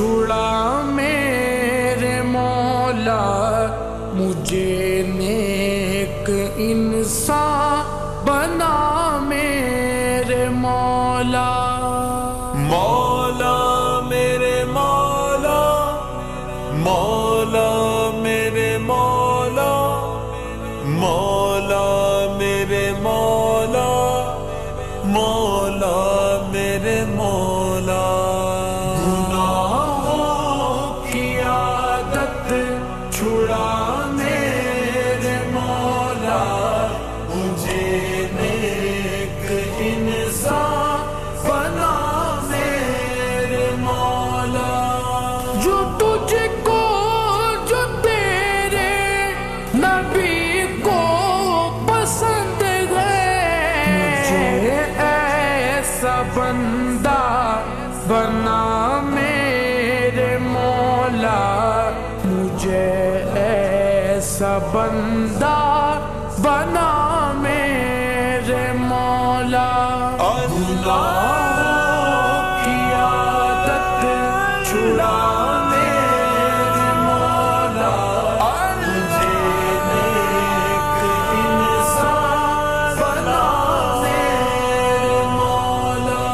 چھڑا میرے مولا مجھے نیک انسان بنا میرے مولا مولا میرے مولا مولا میرے مولا مولا میرے مولا مولا میرے مولا گناہوں کی عادت چھڑا میرے مولا مجھے نیک انسان بنا میرے مولا جو تجھ کو جو تیرے نبی کو پسند ہے مجھے ایسا بندہ بنا میرے مولا مجھے ایسا بندہ بنا میرے مولا گناہوں کی عادت چھڑا میرے مولا مجھے نیک انسان بنا میرے مولا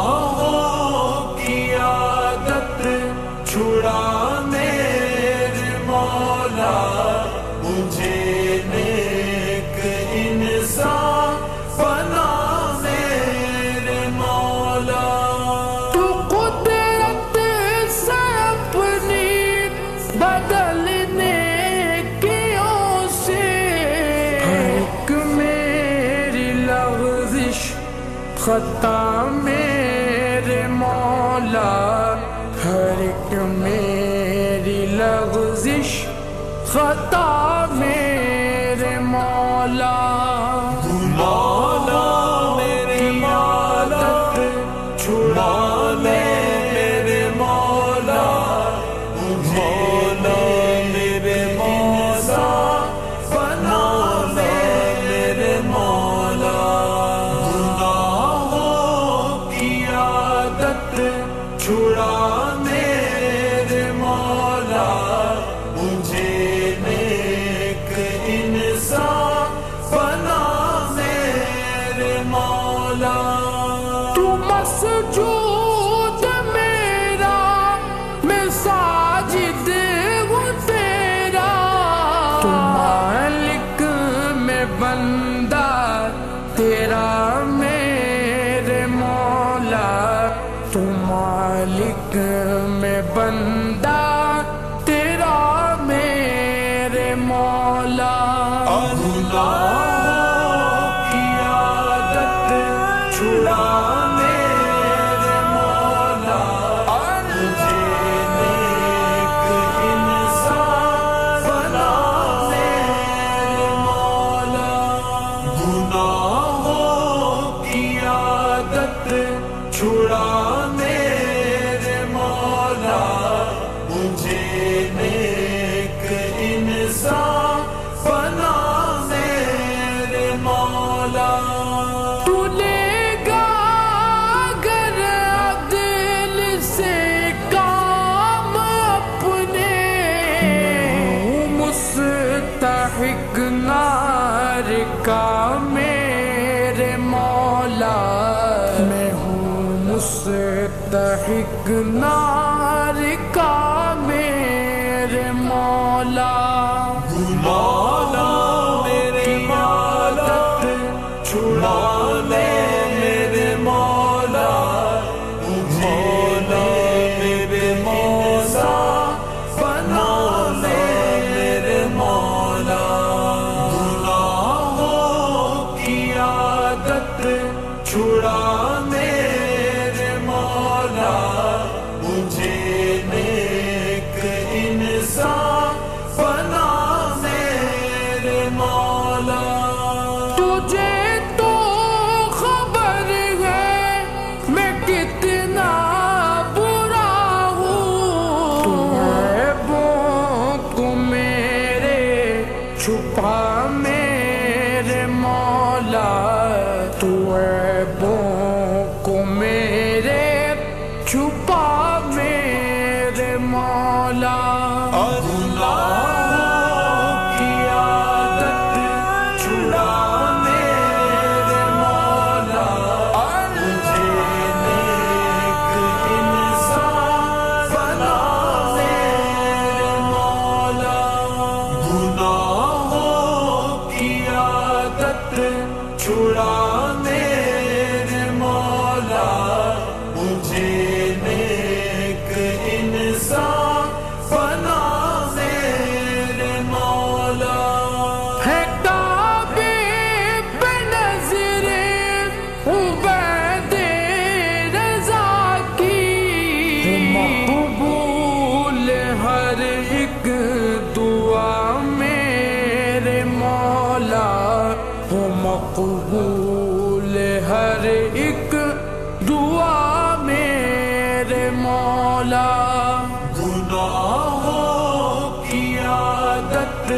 گناہوں کی عادت چھڑا میرے مولا مجھے نیک انسان بنا میرے مولا تو قدرت سے اپنی بدلنے کیوں سے ہر ایک میری لغزش خطا میرے مولا ہر ایک میری لغزش خطا میرے مولا مولا میرے مولا چھڑا میرے مولا مولا میرے مولا بنا میرے مولا گناہوں کی عادت چھڑا میرے مولا مجھے نیک انسان بنا میرے مولا تو مسجود میرا میں ساجد ہوں تیرا تو مالک میں بندہ تیرا میرے مولا تو مالک میں بندہ تیرا میرے مولا گناہوں کی عادت چھڑا میرے مولا مجھے نیک انسان بنا میرے مولا گناہوں کی عادت چھڑا میرے مولا مجھے نیک انسان بنا میرے مولا تو لے گا اگر عدل سے کام اپنے مستحق نار کا میرے مولا میں ہوں مستحق نار کا میرے مولا مولا میرے مولا چھڑا میرے مولا مولا میرے مولا بنا میرے مولا گناہوں کی عادت چھڑا میرے مولا مجھے نیک انسان بنا میرے مولا تجھے تو خبر ہے میں کتنا برا ہوں تو عیبوں کو میرے چھپا میرے مولا تو عیبوں کو میرے چھپا عادت چھڑا میرے مولا مجھے نیک انسان بنا میرے مولا ہے کعبے پہ نظر عبید رضا کی مقبول ہر ایک دعا میرے مولا ہو مقبول ہر ایک دعا میرے مولا گناہوں کی عادت